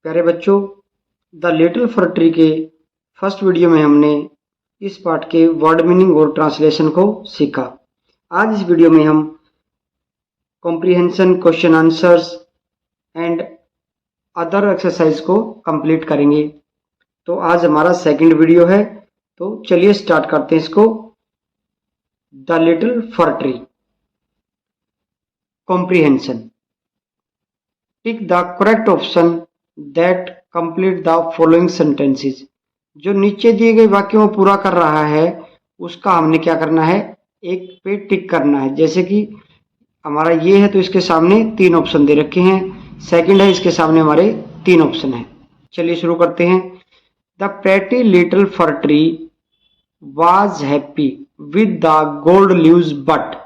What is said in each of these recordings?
प्यारे बच्चों, the little for tree के फर्स्ट वीडियो में हमने इस पार्ट के वर्ड मीनिंग और ट्रांसलेशन को सीखा। आज इस वीडियो में हम comprehension, question answers and other exercise को कंप्लीट करेंगे। तो आज हमारा सेकंड वीडियो है, तो चलिए स्टार्ट करते हैं इसको। The little for tree. Comprehension. Tick the correct option that complete the following sentences. जो नीचे दिए गए वाक्यों को पूरा कर रहा है उसका हमने क्या करना है, एक पे टिक करना है। जैसे कि हमारा ये है तो इसके सामने 3 ऑप्शन दे रखे हैं, सेकंड है इसके सामने हमारे 3 ऑप्शन हैं। चलिए शुरू करते हैं। The pretty little for tree was happy with the gold leaves but.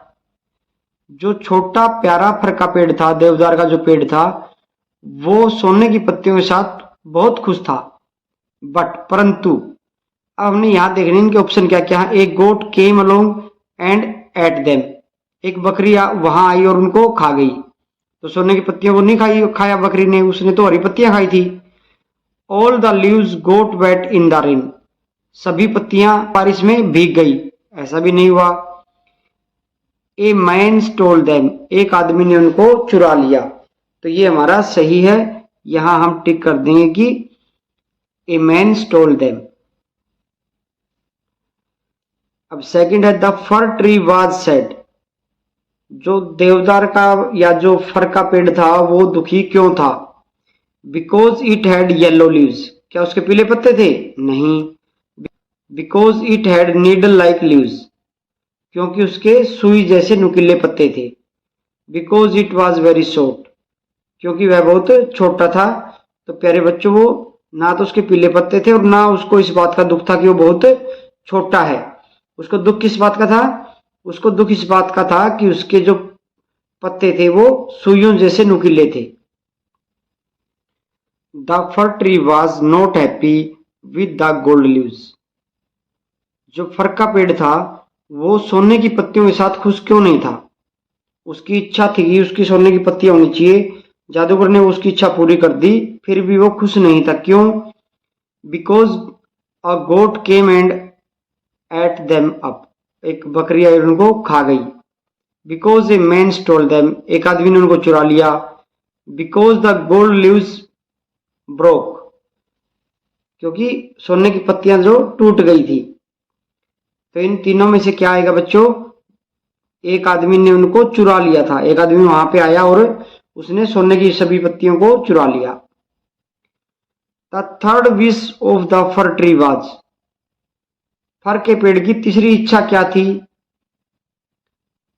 जो छोटा प्यारा फर का पेड़ था, देवदार का जो पेड़ था, वो सोने की पत्तियों के साथ बहुत खुश था। बट परंतु अब हमने यहां देखने इनके ऑप्शन क्या क्या है। एक goat came along and ate them. एक बकरी वहां आई और उनको खा गई। तो सोने की पत्तियों को नहीं खाया बकरी ने, उसने तो हरी पत्तियां खाई थी। All the leaves got wet in the rain. सभी पत्तियां बारिश में भीग गई, ऐसा भी नहीं हुआ। ए मैन स्टोल देम। एक आदमी ने उनको चुरा लिया। तो ये हमारा सही है, यहां हम टिक कर देंगे कि ए मैन स्टोल देम। अब सेकंड है the fir tree was sad. जो देवदार का या जो फर का पेड़ था वो दुखी क्यों था। Because it had yellow leaves. क्या उसके पीले पत्ते थे? नहीं। Because it had needle like leaves. क्योंकि उसके सुई जैसे नुकीले पत्ते थे। Because it was very short. क्योंकि वह बहुत छोटा था। तो प्यारे बच्चों, वो ना तो उसके पीले पत्ते थे और ना उसको इस बात का दुख था कि वो बहुत छोटा है। उसको दुख किस बात का था? उसको दुख इस बात का था कि उसके जो पत्ते थे वो सुइयों जैसे नुकीले थे। The fir tree was not happy with the gold leaves. जो फर का पेड़ था वो सोने की पत्तियों के साथ खुश क्यों नहीं था। उसकी इच्छा थी कि उसकी सोने की पत्तियां होनी चाहिए। जादूगर ने उसकी इच्छा पूरी कर दी, फिर भी वो खुश नहीं था। क्यों? Because a goat came and ate them up. एक बकरी आई उनको खा गई। Because a man stole them. एक आदमी ने उनको चुरा लिया। Because the gold leaves broke. क्योंकि सोने की पत्तियां जो टूट गई थी। तो इन तीनों में से क्या आएगा बच्चों? एक आदमी ने उनको चुरा लिया था। एक आदमी वहां पे आया और उसने सोने की सभी पत्तियों को चुरा लिया। The third wish of the fir tree was. Fir के पेड़ की तीसरी इच्छा क्या थी?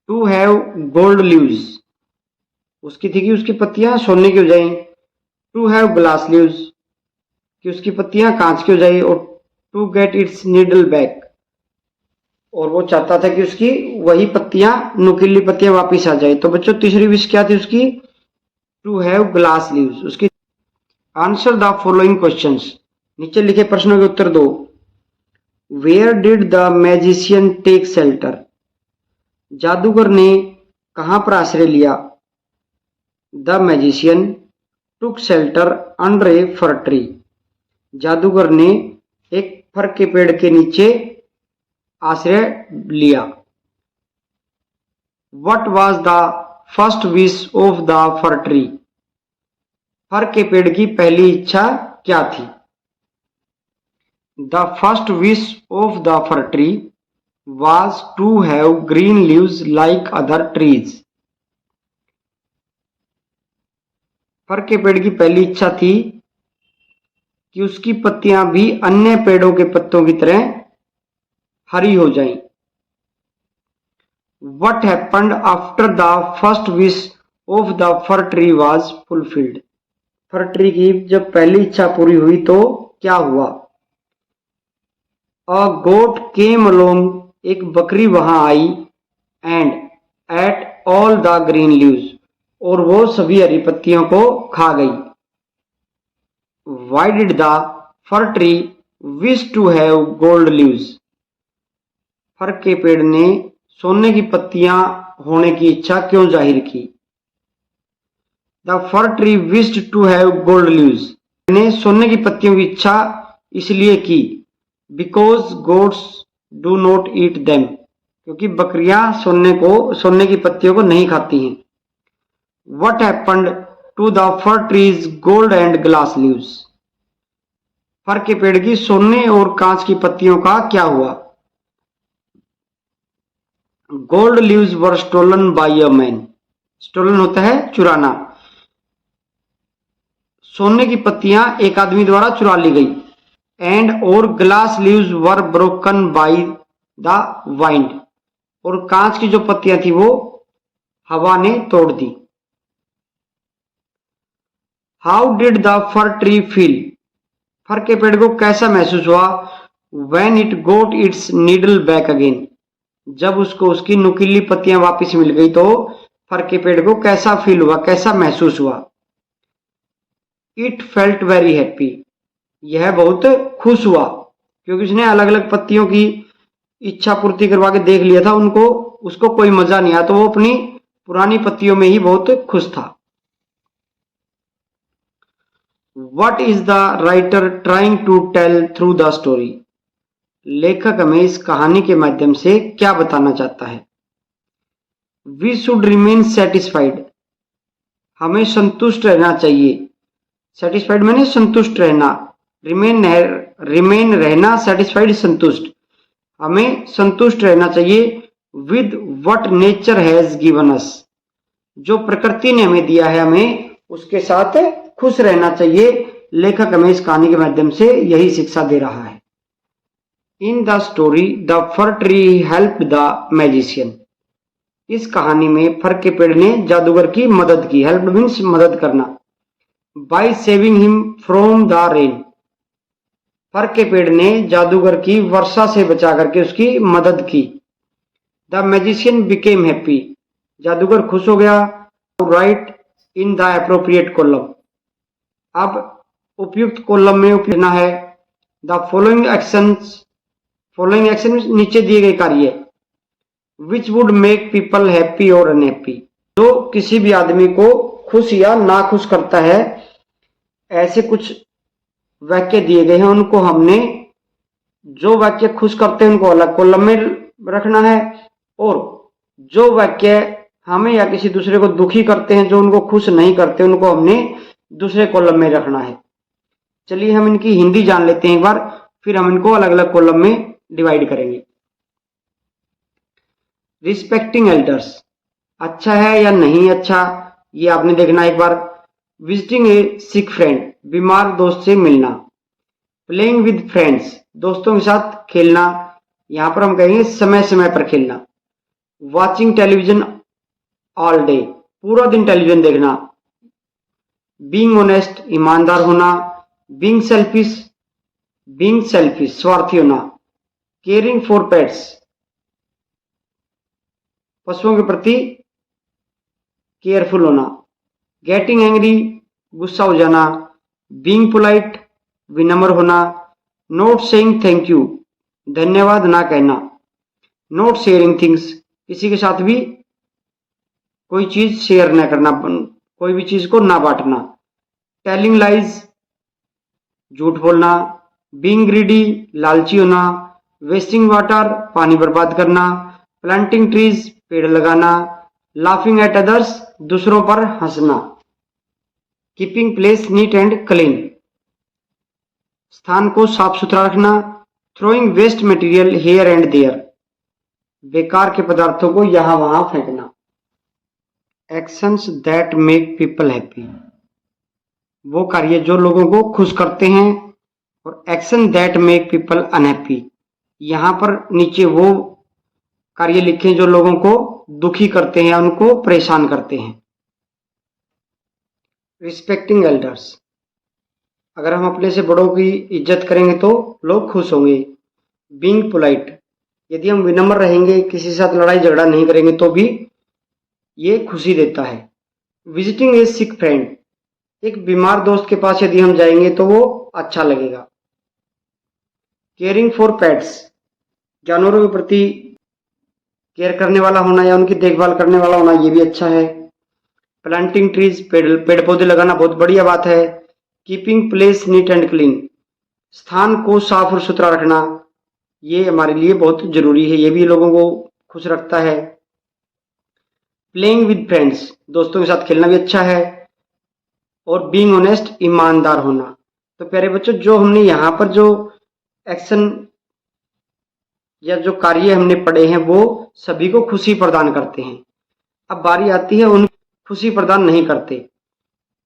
To have gold leaves. उसकी थी कि उसकी पत्तियां सोने की हो जाएं। टू हैव ग्लास लीव्स, कि उसकी पत्तियां कांच की हो जाए। और to get its needle back, और वो चाहता था कि उसकी वही पत्तियां, नुकीली पत्तियां वापिस आ जाए। तो बच्चों तीसरी विश क्या थी उसकी? To have glass leaves. उसकी आंसर द फॉलोइंग क्वेश्चंस। नीचे लिखे प्रश्नों के उत्तर दो। Where did the magician take shelter. जादूगर ने कहां पर आश्रय लिया? The magician took shelter under a fir tree. जादूगर ने एक फर के पेड़ के नीचे आश्रय लिया। What was the first wish of the fir tree. Fir के पेड़ की पहली इच्छा क्या थी? The first wish of the fir tree was to have green leaves like other trees. Fir के पेड़ की पहली इच्छा थी कि उसकी पत्तियां भी अन्य पेड़ों के पत्तों की तरह हरी हो जाएं। What happened after the first wish of the fir tree was fulfilled? For tree की जब पहली इच्छा पूरी हुई तो क्या हुआ? A goat came along. एक बकरी वहां आई। And ate all the green leaves. और वो सभी हरी पत्तियों को खा गई। Why did the fir tree wish to have gold leaves? फर के पेड़ ने सोने की पत्तियां होने की इच्छा क्यों जाहिर की? The fir tree wished to have gold leaves. ने सोने की पत्तियों की इच्छा इसलिए की, because goats do not eat them, क्योंकि बकरियां सोने की पत्तियों को नहीं खाती हैं। What happened to the fir tree's gold and glass leaves, fir के पेड़ की सोने और कांच की पत्तियों का क्या हुआ? Gold leaves were stolen by a man, stolen होता है चुराना, सोने की पत्तियां एक आदमी द्वारा चुरा ली गई। एंड और glass leaves were broken by the wind, और कांच की जो पत्तियां थी वो हवा ने तोड़ दी। How did the fir tree feel, fir के पेड़ को कैसा महसूस हुआ? When it got its needle back again, जब उसको उसकी नुकीली पत्तियां वापस मिल गई तो फर के पेड़ को कैसा फील हुआ, कैसा महसूस हुआ? इट फेल्ट वेरी हैप्पी, यह बहुत खुश हुआ, क्योंकि उसने अलग अलग पत्तियों की इच्छा पूर्ति करवा के देख लिया था, उसको कोई मजा नहीं आया, तो वो अपनी पुरानी पत्तियों में ही बहुत खुश था। What is the writer trying to tell through the story, लेखक हमें इस कहानी के माध्यम से क्या बताना चाहता है? We should remain satisfied, हमें संतुष्ट रहना चाहिए। सेटिस्फाइड मैंने संतुष्ट रहना, रिमेन रहना, सेटिस्फाइड संतुष्ट, हमें संतुष्ट रहना चाहिए। With what nature has given us, जो प्रकृति ने हमें दिया है हमें उसके साथ खुश रहना चाहिए। लेखक हमें इस कहानी के माध्यम से यही शिक्षा दे रहा है। In the story the fir tree help the magician, इस कहानी में फर के पेड़ ने जादूगर की मदद की। हेल्प मीन्स मदद करना। By saving him from the rain, fir के पेड़ ने जादूगर की वर्षा से बचा करके उसकी मदद की। द मैजिशियन बिकेम हैप्पी, जादूगर खुश हो गया। Right in the appropriate column, अब उपयुक्त कॉलम में उपयोगना है। द फॉलोइंग एक्शन नीचे दिए गए कार्य, which would make people happy और अनहैप्पी, जो किसी भी आदमी को खुश या ना खुश करता है, ऐसे कुछ वाक्य दिए गए हैं। उनको हमने, जो वाक्य खुश करते हैं उनको अलग कॉलम में रखना है, और जो वाक्य हमें या किसी दूसरे को दुखी करते हैं, जो उनको खुश नहीं करते, उनको हमने दूसरे कॉलम में रखना है। चलिए हम इनकी हिंदी जान लेते हैं एक बार, फिर हम इनको अलग अलग कॉलम में डिवाइड करेंगे। रिस्पेक्टिंग एल्डर्स, अच्छा है या नहीं अच्छा, ये आपने देखना एक बार। विजिटिंग ए सिक फ्रेंड, बीमार दोस्त से मिलना। प्लेइंग विद फ्रेंड्स, दोस्तों के साथ खेलना, यहां पर हम कहेंगे समय समय पर खेलना। वॉचिंग टेलीविजन ऑल डे, पूरा दिन टेलीविजन देखना। बीइंग ऑनेस्ट, ईमानदार होना। बीइंग सेल्फिश, स्वार्थी होना। केयरिंग फॉर पेट्स, पशुओं के प्रति केयरफुल होना। गेटिंग एंग्री, गुस्सा हो जाना। बीइंग पोलाइट, विनम्र होना। नॉट सेइंग थैंक यू, धन्यवाद ना कहना। नॉट शेयरिंग थिंग्स, किसी के साथ भी कोई चीज शेयर न करना, कोई भी चीज को ना बांटना। टेलिंग लाइज, झूठ बोलना। बीइंग ग्रीडी, लालची होना। वेस्टिंग वाटर, पानी बर्बाद करना। प्लांटिंग ट्रीज, पेड़ लगाना। लाफिंग एट अदर्स, दूसरों पर हंसना। Keeping place neat and clean, स्थान को साफ सुथरा रखना। Throwing waste material here and there, बेकार के पदार्थों को यहां वहां फेंकना। Actions that make people happy, वो कार्य जो लोगों को खुश करते हैं। और action that make people unhappy, यहां पर नीचे वो कार्य लिखे जो लोगों को दुखी करते हैं, उनको परेशान करते हैं। रिस्पेक्टिंग एल्डर्स, अगर हम अपने से बड़ों की इज्जत करेंगे तो लोग खुश होंगे। बीइंग पोलाइट, यदि हम विनम्र रहेंगे, किसी के साथ लड़ाई झगड़ा नहीं करेंगे तो भी ये खुशी देता है। विजिटिंग ए सिक फ्रेंड, एक बीमार दोस्त के पास यदि हम जाएंगे तो वो अच्छा लगेगा। केयरिंग फॉर पेट्स, जानवरों के प्रति केयर करने वाला होना या उनकी देखभाल करने वाला होना, ये भी अच्छा है। प्लांटिंग ट्रीज, पेड़ पौधे लगाना बहुत बढ़िया बात है। Keeping place neat and clean, स्थान को साफ और सुथरा रखना, ये हमारे लिए बहुत जरूरी है, ये भी लोगों को खुश रखता है। प्लेइंग विद फ्रेंड्स, दोस्तों के साथ खेलना भी अच्छा है। और बीइंग ऑनेस्ट, ईमानदार होना। तो प्यारे बच्चों, जो हमने यहाँ पर जो एक्शन या जो कार्य हमने पढ़े हैं वो सभी को खुशी प्रदान करते हैं। अब बारी आती है उन खुशी प्रदान नहीं करते।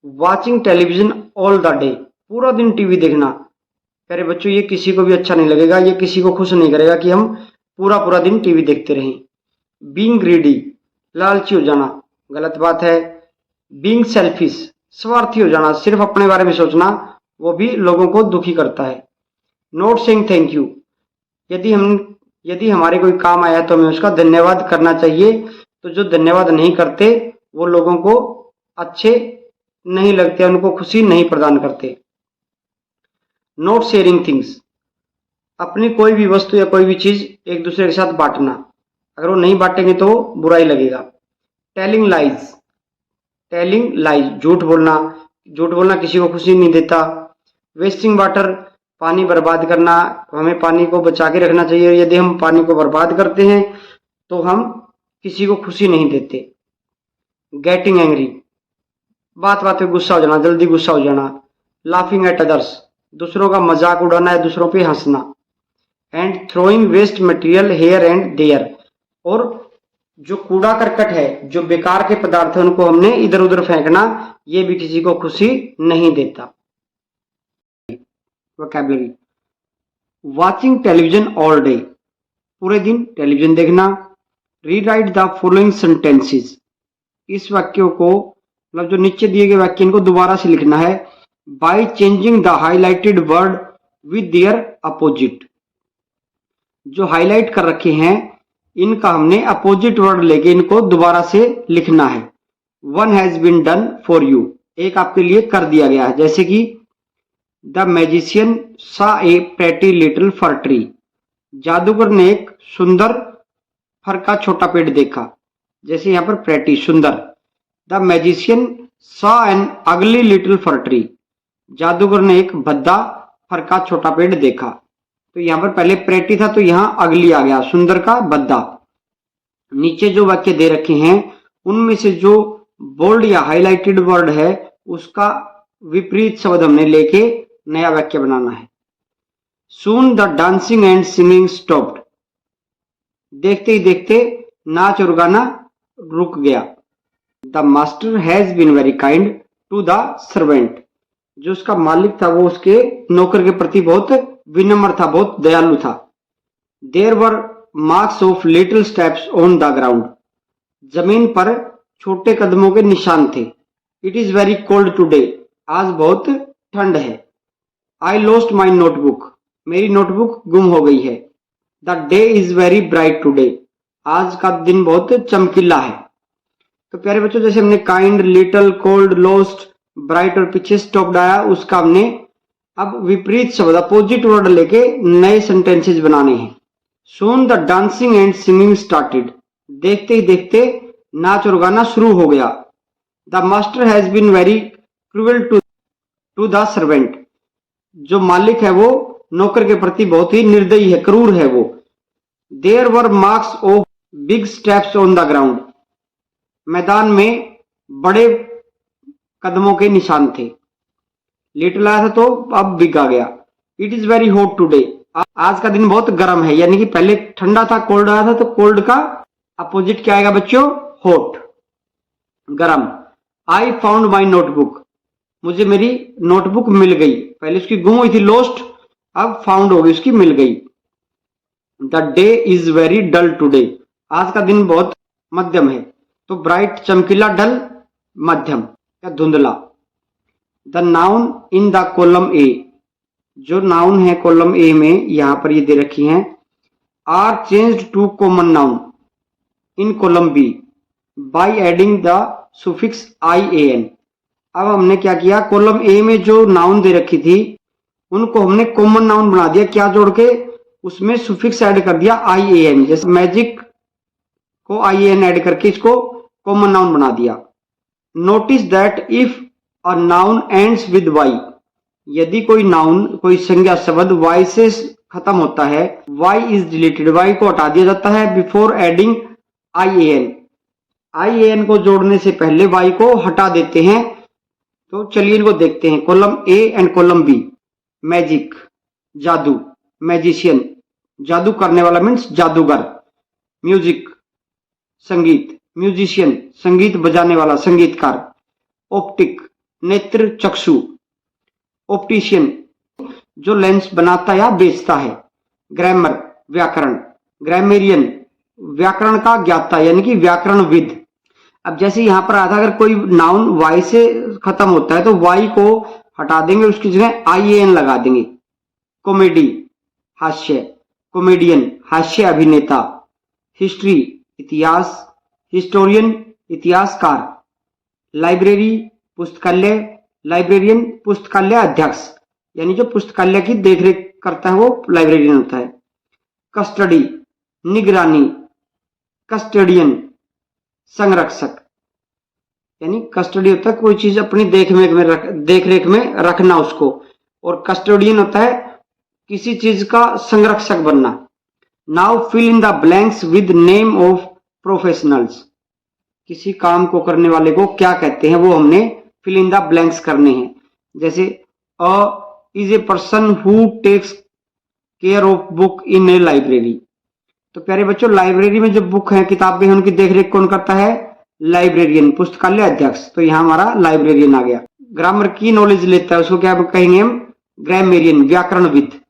Watching television all the day, पूरा दिन टीवी देखना। प्यारे बच्चों, ये किसी को भी अच्छा नहीं लगेगा, ये किसी को खुश नहीं करेगा कि हम पूरा पूरा दिन टीवी देखते रहें। बीइंग ग्रीडी, लालची हो जाना, गलत बात है। बीइंग सेल्फिश, स्वार्थी हो जाना, सिर्फ अपने बारे में सोचना, वो भी लोगों को दुखी करता है। नॉट सेइंग थैंक यू, यदि हमारे कोई काम आया तो हमें उसका धन्यवाद करना चाहिए। तो जो धन्यवाद नहीं करते वो लोगों को अच्छे नहीं लगते, उनको खुशी नहीं प्रदान करते। नॉट शेयरिंग थिंग्स, अपनी कोई भी वस्तु या कोई भी चीज एक दूसरे के साथ बांटना, अगर वो नहीं बांटेंगे तो बुरा ही लगेगा। टेलिंग लाइज, झूठ बोलना किसी को खुशी नहीं देता। वेस्टिंग वाटर, पानी बर्बाद करना, हमें पानी को बचा के रखना चाहिए। यदि हम पानी को बर्बाद करते हैं तो हम किसी को खुशी नहीं देते। गेटिंग एंग्री, बात बात पे गुस्सा हो जाना, जल्दी गुस्सा हो जाना। लाफिंग एट अदर्स, दूसरों का मजाक उड़ाना है, दूसरों पे हंसना। And throwing waste material here and there, और जो कूड़ा करकट है, जो बेकार के पदार्थ है, उनको हमने इधर उधर फेंकना, ये भी किसी को खुशी नहीं देता। Vocabulary, watching television all day, पूरे दिन टेलीविजन देखना। रीराइट द फॉलोइंग सेंटेंसेस, इस वाक्यों को मतलब जो नीचे दिए गए वाक्य इनको दोबारा से लिखना है। By changing the highlighted word with their opposite, जो हाईलाइट कर रखे हैं इनका हमने अपोजिट वर्ड लेके इनको दोबारा से लिखना है। One has been done for you, एक आपके लिए कर दिया गया है। जैसे कि द मैजिशियन सा ए प्रेटी लिटिल फर ट्री, जादूगर ने एक सुंदर फर का छोटा पेड़ देखा। जैसे यहाँ पर प्रेटी, सुंदर। द मैजिशियन सा एन अगली लिटिल फर ट्री, जादूगर ने एक भद्दा फर का छोटा पेड़ देखा। तो यहाँ पर पहले प्रेटी था तो यहाँ अगली आ गया, सुंदर का भद्दा। नीचे जो वाक्य दे रखे हैं उनमें से जो बोल्ड या हाईलाइटेड वर्ड है उसका विपरीत शब्द हमने लेके नया वाक्य बनाना है। Soon the dancing and singing stopped, देखते ही देखते नाच और गाना रुक गया। The master has been very kind to the servant, जो उसका मालिक था वो उसके नौकर के प्रति बहुत विनम्र था, बहुत दयालु था। There were marks of little steps on the ground, जमीन पर छोटे कदमों के निशान थे। It is very cold today, आज बहुत ठंड है। आई लॉस्ट माई नोटबुक, मेरी नोटबुक गुम हो गई है। The day is very bright today, आज का दिन बहुत चमकीला है। तो प्यारे बच्चों, जैसे हमने kind, little, cold, lost, bright और पीछे स्टॉप्ड आया, उसका हमने अब विपरीत शब्द अपोजिट वर्ड लेके नए सेंटेंसेस बनाने हैं। Soon the dancing and singing started, देखते ही देखते नाच और गाना शुरू हो गया। The master has been very cruel to the servant, जो मालिक है वो नौकर के प्रति बहुत ही निर्दयी है, क्रूर है वो। There were marks of big steps on the ground, मैदान में बड़े कदमों के निशान थे। लिटिल आया था तो अब बिग आ गया। It is very hot today, आज का दिन बहुत गर्म है, यानी कि पहले ठंडा था, कोल्ड आया था, तो कोल्ड का अपोजिट क्या आएगा बच्चों? हॉट, गर्म। आई फाउंड माई नोटबुक, मुझे मेरी नोटबुक मिल गई, पहले उसकी गुम हुई थी, लॉस्ट, अब फाउंड हो गई, उसकी मिल गई। The day is very dull today, आज का दिन बहुत मध्यम है। तो ब्राइट चमकीला, डल मध्यम या धुंधला। The noun in the column A, जो नाउन है कॉलम ए में यहां पर ये दे रखी हैं, are changed to common noun in column B by adding the suffix IAN। अब हमने क्या किया, कॉलम ए में जो नाउन दे रखी थी उनको हमने कॉमन नाउन बना दिया। क्या जोड़ के? उसमें सुफिक्स ऐड कर दिया IAN, जैसे मैजिक को IAN ऐड करके इसको कॉमन नाउन बना दिया। Notice that if a noun ends with Y, यदि कोई नाउन, कोई संज्ञा शब्द वाई से खत्म होता है, वाई इज डिलीटेड, वाई को हटा दिया जाता है before adding I A N, I A N को जोड़ने से पहले वाई को हटा देते हैं। तो चलिए इनको देखते हैं। Column A and column B. Magic, जादू, मैजिशियन, जादू करने वाला मीन्स जादूगर। म्यूजिक, संगीत, म्यूजिशियन, संगीत बजाने वाला, संगीतकार। ऑप्टिक, नेत्र, चक्षु। ऑप्टिशियन, जो लेंस बनाता या बेचता है। ग्रामर, व्याकरण। ग्रामेरियन, व्याकरण का ज्ञाता यानी कि व्याकरणविद। अब जैसे यहां पर आता, अगर कोई नाउन वाई से खत्म होता है तो वाई को हटा देंगे, उसकी जगह आई ए एन लगा देंगे। कॉमेडी, हास्य। कॉमेडियन, हास्य अभिनेता। हिस्ट्री, इतिहास। हिस्टोरियन, इतिहासकार। लाइब्रेरी, पुस्तकालय। लाइब्रेरियन, पुस्तकालय अध्यक्ष, यानी जो पुस्तकालय की देखरेख करता है वो लाइब्रेरियन होता है। कस्टडी, निगरानी। कस्टडियन, संरक्षक, यानी कस्टडी होता है कोई चीज अपनी देखरेख में रखना उसको, और कस्टोडियन होता है किसी चीज का संरक्षक बनना। Now fill in the blanks with name of professionals. किसी काम को करने वाले को क्या कहते हैं वो हमने फिल इन द ब्लैंक्स करने हैं। जैसे a is a person who takes care of book in a library. तो प्यारे बच्चों, लाइब्रेरी में जो बुक है, किताबें हैं, उनकी देखरेख कौन करता है? लाइब्रेरियन, पुस्तकालय अध्यक्ष। तो यहां हमारा लाइब्रेरियन आ गया। ग्रामर की नॉलेज लेता है, उसको क्या कहेंगे हम? ग्रामेरियन, व्याकरणविद।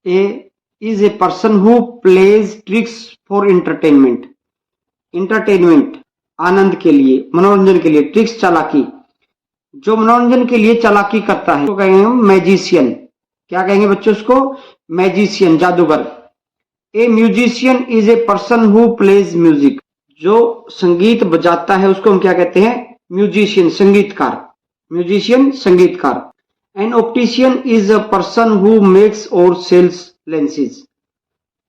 A is a person who plays tricks for entertainment. Entertainment, आनंद के लिए, मनोरंजन के लिए। ट्रिक्स, चालाकी, जो मनोरंजन के लिए चालाकी करता है, तो कहेंगे हम मैजिशियन। क्या कहेंगे बच्चों उसको? मैजिशियन, जादूगर। ए musician is a person who pledge music. जो संगीत बजाता है उसको हम क्या कहते हैं? म्यूजिशियन, संगीतकार। म्यूजिशियन, संगीतकार। An optician is a person who makes और सेल्स लेंसेज।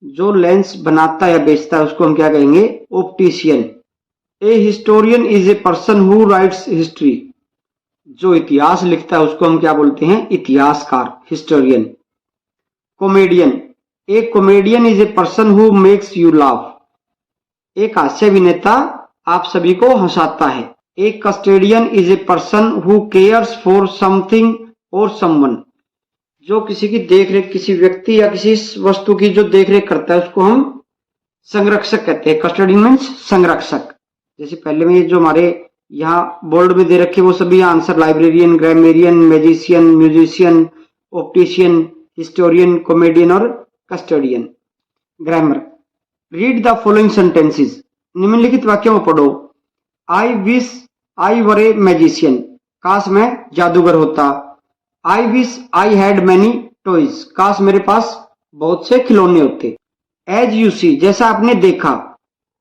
जो लेंस बनाता या बेचता है उसको हम क्या कहेंगे? Optician. A historian is a person who writes history. जो इतिहास लिखता है उसको हम क्या बोलते हैं? इतिहासकार, historian. Comedian, a comedian is a person who makes you laugh. एक हास्य अभिनेता आप सभी को हंसाता है। A custodian is a person who cares for something और समवन। जो किसी की देखरेख, किसी व्यक्ति या किसी वस्तु की जो देखरेख करता है उसको हम संरक्षक कहते हैं। कस्टोडियन मीन्स संरक्षक। जैसे पहले में जो हमारे यहाँ बोर्ड में दे रखे वो सभी answer librarian, grammarian, magician, musician, optician, historian, comedian और custodian. Grammar, read the following sentences. निम्नलिखित वाक्यों को पढ़ो। I wish I were a magician. काश मैं जादूगर होता। I wish I had many toys. काश मेरे पास बहुत से खिलौने होते। एज यू सी, जैसा आपने देखा।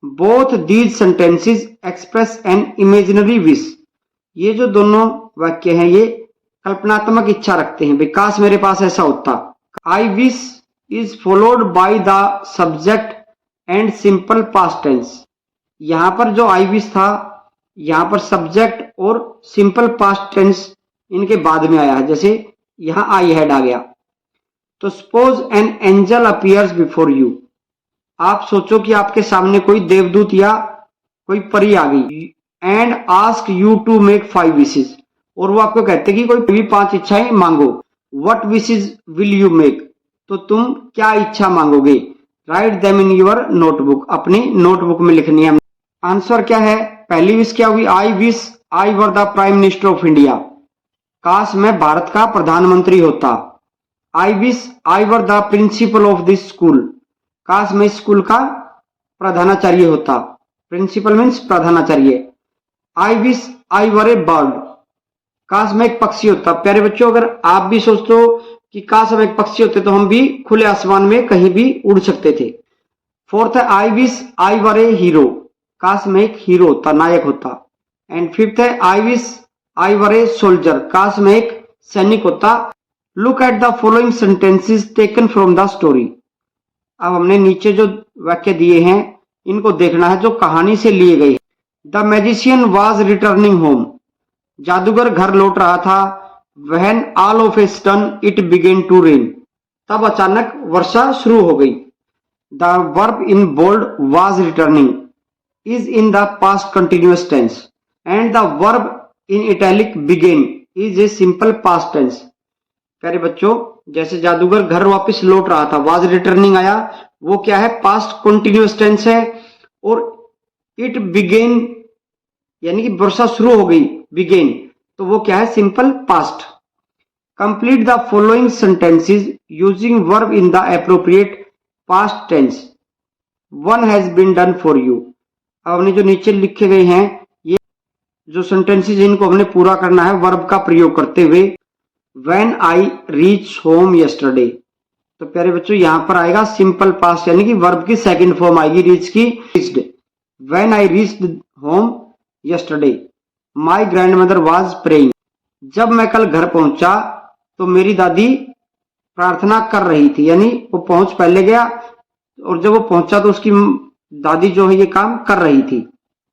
Both these sentences express an imaginary wish. ये जो दोनों वाक्य हैं ये कल्पनात्मक इच्छा रखते हैं, काश मेरे पास ऐसा होता। I wish is followed by the subject and simple past tense. यहां पर जो आई विश था, यहां पर सब्जेक्ट और सिंपल पास्ट टेंस इनके बाद में आया है। जैसे यहां आई हैड आ गया। तो suppose an angel appears before you. आप सोचो कि आपके सामने कोई देवदूत या कोई परी आ गई। And ask you to make 5 wishes. और वो आपको कहते कि कोई भी 5 इच्छाएं मांगो। What wishes will you make. तो तुम क्या इच्छा मांगोगे? Write them in your notebook. अपनी नोटबुक में लिखनी है। आंसर क्या है? पहली विश क्या हुई? आई wish I were the prime minister of India. काश मैं भारत का प्रधानमंत्री होता। I wish I were the principle of this school. काश मैं स्कूल का प्रधानाचार्य होता। प्रिंसिपल मीन्स प्रधानाचार्य। आई wish I were A bird. काश मैं एक पक्षी होता। प्यारे बच्चों, अगर आप भी सोचते हो कि काश हम एक पक्षी होते तो हम भी खुले आसमान में कहीं भी उड़ सकते थे। फोर्थ है आई wish I were A hero. काश मैं एक हीरो होता, नायक होता। एंड फिफ्थ है आई wish I were a soldier. काश मैं एक सैनिक होता। Look at the following sentences taken from the story. अब हमने नीचे जो वाक्य दिए हैं इनको देखना है जो कहानी से लिए गए। The magician was returning home. जादूगर घर लौट रहा था। When all of a sudden it began to rain. तब अचानक वर्षा शुरू हो गई. The verb in bold was returning is in the past continuous tense and the verb in italic began is a simple past tense. प्यारे बच्चों, जैसे जादूगर घर वापस लौट रहा था, was returning आया, वो क्या है? past continuous tense है. और it began यानी कि वर्षा शुरू हो गई, began, तो वो क्या है? Simple past. Complete the following sentences using verb in the appropriate past tense. One has been done for you. अब हमने जो नीचे लिखे गए हैं ये जो सेंटेंसेस इनको हमने पूरा करना है वर्ब का प्रयोग करते हुए. When I reach home yesterday, तो प्यारे बच्चों यहां पर आएगा सिंपल पास्ट यानी कि वर्ब की सेकंड फॉर्म आएगी रीच की, reached. When I reached home yesterday my grandmother was praying. जब मैं कल घर पहुंचा तो मेरी दादी प्रार्थना कर रही थी. यानी वो पहुंच पहले गया और जब वो पहुंचा तो उसकी दादी जो है ये काम कर रही थी.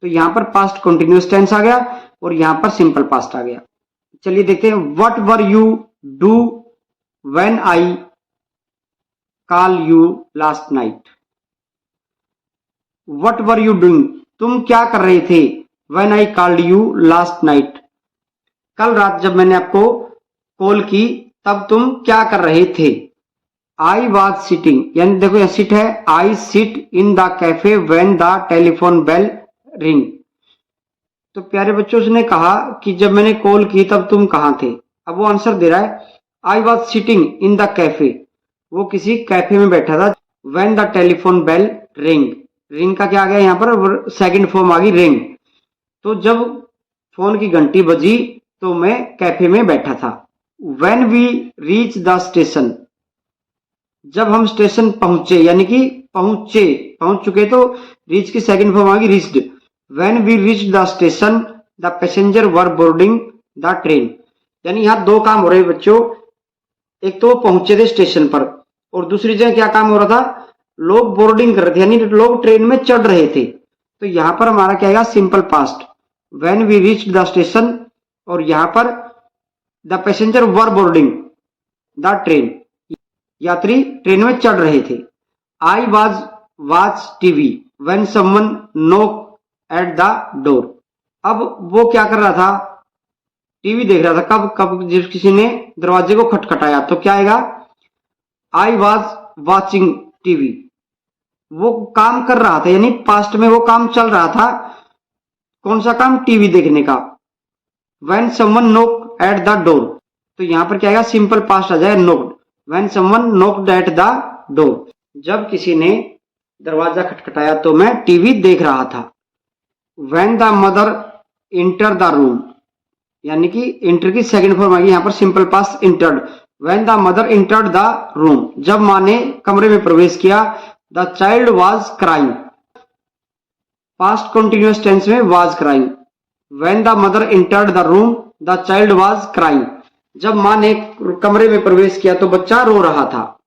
तो यहां पर पास्ट कंटिन्यूअस टेंस आ गया और यहां पर सिंपल पास्ट आ गया. चलिए देखते हैं. What were you do when I call you last night. What were you doing, तुम क्या कर रहे थे? When I called you last night, कल रात जब मैंने आपको कॉल की तब तुम क्या कर रहे थे? आई वॉज सिटिंग, यानी देखो यहां सिट है. I sit in the cafe when the telephone bell ring. तो प्यारे बच्चों उसने कहा कि जब मैंने कॉल की तब तुम कहां थे. अब वो आंसर दे रहा है I was sitting in the cafe, वो किसी कैफे में बैठा था. When the telephone bell ring, ring का क्या आ गया यहां पर? सेकंड फॉर्म आ गई रिंग. तो जब फोन की घंटी बजी तो मैं कैफे में बैठा था. When we reach the station, जब हम स्टेशन पहुंचे यानी कि पहुंच चुके, तो रीच की सेकंड फॉर्म आ गई reached. When we reached the station, the passenger were boarding the train. यानी यहां दो काम हो रहे हैं बच्चों. एक तो पहुंचे थे स्टेशन पर और दूसरी जगह क्या काम हो रहा था? लोग बोर्डिंग कर रहे थे यानी लोग ट्रेन में चढ़ रहे थे. तो यहां पर हमारा क्या आएगा? Simple past. When we reached the station और यहां पर the passenger were boarding the train, यात्री ट्रेन में चढ़ रहे थे. I watch TV when someone knock at the door. अब वो क्या कर रहा था? टीवी देख रहा था. कब जब किसी ने दरवाजे को खटखटाया तो क्या आएगा? आई वॉज वॉचिंग टीवी, वो काम कर रहा था यानी पास्ट में वो काम चल रहा था. कौन सा काम? टीवी देखने का. When someone knock at the door, तो यहां पर क्या आएगा? सिंपल पास्ट आ जाएगा knocked. When someone knocked at the door, जब किसी ने दरवाजा खटखटाया तो मैं टीवी देख रहा था. When the mother enter the room, यानी कि इंटर की सेकंड फॉर्म आ गई यहां पर simple past entered. When the mother entered the room, जब मां ने कमरे में प्रवेश किया. The child was crying, past continuous tense में was crying. When the mother entered the room the child was crying, जब मां ने कमरे में प्रवेश किया तो बच्चा रो रहा था.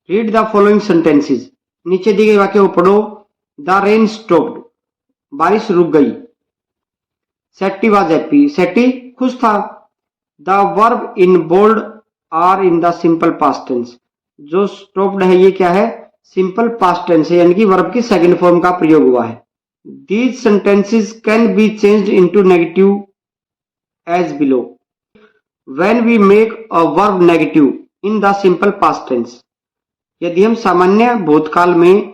रीड द फॉलोइंग सेंटेंसेस, नीचे दिए गए वाक्य को पढ़ो. द रेन स्टॉप्ड, बारिश रुक गई. सेट्टी वाज हैप्पी, सेट्टी खुश था. The verb in bold are in the simple past tense, जो स्टॉप्ड है ये क्या है? सिंपल पास्ट टेंस है यानी कि वर्ब की सेकंड फॉर्म का प्रयोग हुआ है. These sentences can be changed into negative as below. When we make a verb negative in the simple past tense, यदि हम सामान्य भूतकाल में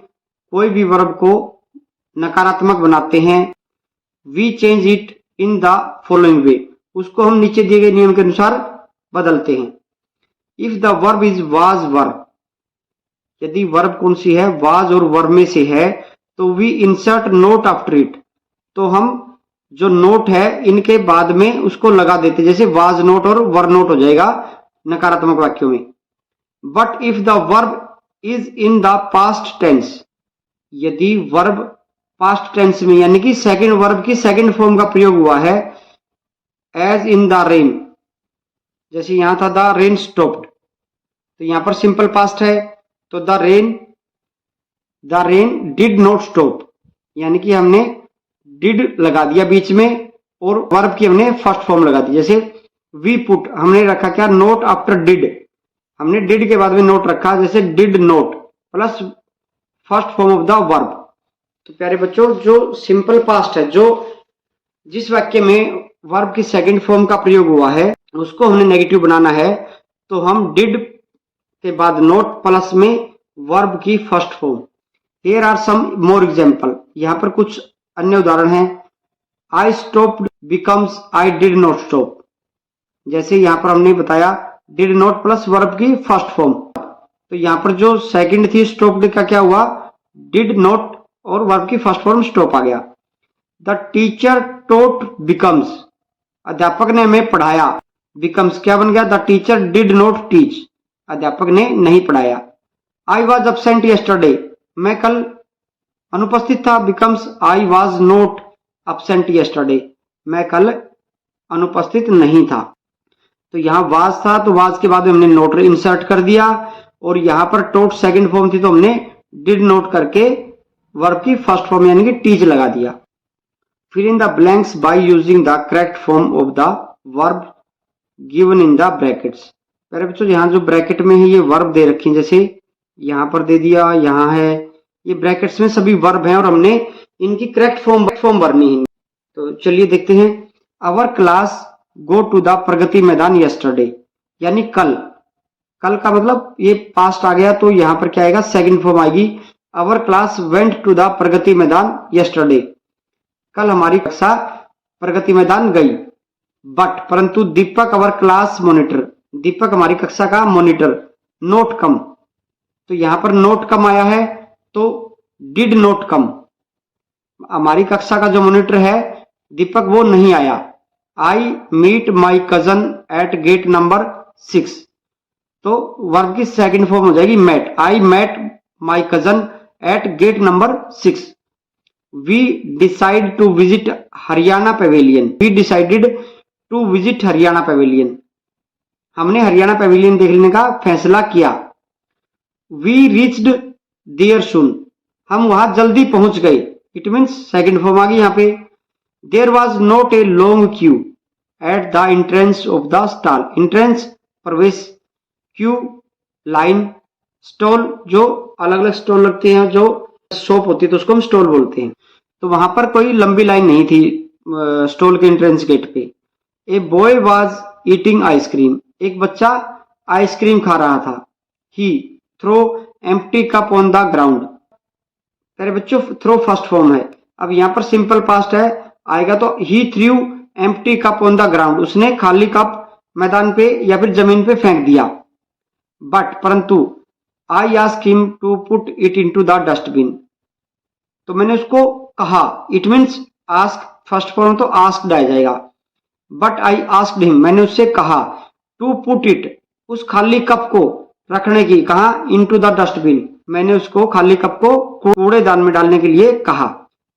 कोई भी वर्ब को नकारात्मक बनाते हैं, we change it in the following way, उसको हम नीचे दिए गए नियम के अनुसार बदलते हैं. If the verb is was verb, यदि वर्ब कौन सी है? was और verb में से है तो we insert not after it, तो हम जो नोट है इनके बाद में उसको लगा देते, जैसे वाज नोट और वर नोट हो जाएगा नकारात्मक वाक्यों में. But if the verb is in the past tense, यदि वर्ब पास्ट टेंस में यानी कि सेकंड वर्ब की सेकंड फॉर्म का प्रयोग हुआ है, एज इन द रेन, जैसे यहां था द रेन स्टॉप्ड, तो यहां पर सिंपल पास्ट है. तो the rain did not stop, यानी कि हमने डिड लगा दिया बीच में और वर्ब की हमने फर्स्ट फॉर्म लगा दी. जैसे वी पुट, हमने रखा क्या, नोट आफ्टर डिड, हमने डिड के बाद में नोट रखा, जैसे did note plus first form of the verb. तो प्यारे बच्चों, जो सिंपल पास्ट है, जो जिस वाक्य में वर्ब की सेकंड फॉर्म का प्रयोग हुआ है उसको हमने नेगेटिव बनाना है, तो हम डिड के बाद नोट प्लस में वर्ब की first form. Here are some more example, यहाँ पर कुछ अन्य उदाहरण हैं। I stopped becomes I did not stop, जैसे यहाँ पर हमने बताया डिड नॉट प्लस वर्ब की फर्स्ट फॉर्म, तो यहाँ पर जो सेकंड थी स्टॉप्ड का क्या हुआ, डिड नॉट और वर्ब की फर्स्ट फॉर्म स्टॉप आ गया। द टीचर टोट बिकम्स, अध्यापक ने हमें पढ़ाया, बिकम्स क्या बन गया, the teacher did not teach, अध्यापक ने नहीं पढ़ाया। आई वॉज एब्सेंट यस्टरडे, मैं कल अनुपस्थित था, becomes I was not absent yesterday, मैं कल अनुपस्थित नहीं था। तो यहाँ वाज था तो वाज के बाद हमने नोट इंसर्ट कर दिया, और यहाँ पर टोट सेकंड फॉर्म थी तो हमने डिड नोट करके वर्ब की फर्स्ट फॉर्म यानी कि टीच लगा दिया। Fill in the blanks by using the correct form of the verb given in the brackets. पहले बच्चों यहाँ जो ब्रैकेट में है ये वर्ब दे रखी है, जैसे यहाँ पर दे दिया, यहाँ है, ये ब्रैकेट्स में सभी वर्ब हैं और हमने इनकी करेक्ट फॉर्म भरनी है। तो चलिए देखते हैं। Our class go to the Pragati Maidan yesterday, यानी कल, कल का मतलब ये पास्ट आ गया, तो यहाँ पर क्या आएगा, सेकंड फॉर्म आएगी। Our class went to the Pragati Maidan yesterday, कल हमारी कक्षा प्रगति मैदान गई। बट परंतु दीपक अवर क्लास मॉनिटर, दीपक हमारी कक्षा का मॉनिटर, नोट कम, तो यहाँ पर नोट कम आया है, तो डिड नोट कम, हमारी कक्षा का जो मॉनिटर है दीपक वो नहीं आया। I meet my cousin at gate number 6, तो वर्ब की सेकंड फॉर्म हो जाएगी met, I met my cousin at gate number 6। We decide to visit Haryana pavilion, we decided to visit Haryana pavilion, हमने हरियाणा पेवेलियन देखने का फैसला किया। वी रीच्ड देयर सून, हम वहां जल्दी पहुंच गए, इट मीन्स सेकंड फॉर्म आ गई यहाँ पे। There was not a long queue at the entrance of the stall, entrance प्रवेश, क्यू लाइन, स्टॉल जो अलग अलग स्टॉल लगते हैं, जो शॉप होती है तो उसको हम स्टॉल बोलते हैं, तो वहां पर कोई लंबी लाइन नहीं थी स्टॉल के एंट्रेंस गेट पे। A boy was eating ice cream, एक बच्चा आइसक्रीम खा रहा था। He throw empty cup on the ground, तेरे बच्चों थ्रो फर्स्ट फॉर्म है, अब यहाँ पर सिंपल पास्ट है आएगा, तो he threw empty cup on the ground, उसने खाली कप मैदान पे या फिर जमीन पे फेंक दिया। बट परंतु I ask him to put it into the dustbin, तो मैंने उसको कहा, it means ask first form तो आस्क्ड आ जाएगा। बट आई आस्क्ड हिम, मैंने उससे कहा, टू पुट इट, उस खाली कप को रखने की, कहा इनटू द डस्टबिन, मैंने उसको खाली कप को कूड़ेदान में डालने के लिए कहा।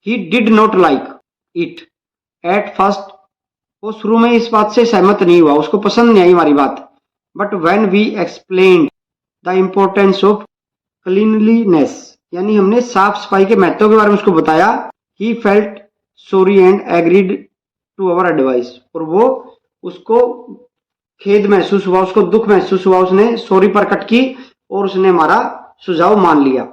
He did not like it at first, वो शुरू में इस बात से सहमत नहीं हुआ, उसको पसंद नहीं आई हमारी बात। But when we explained the importance of cleanliness, यानी हमने साफ सफाई के महत्व के बारे में उसको बताया, he felt sorry and agreed to our advice, और वो उसको खेद महसूस हुआ, उसको दुख महसूस हुआ, उसने सॉरी प्रकट की और उसने हमारा सुझाव मान लिया।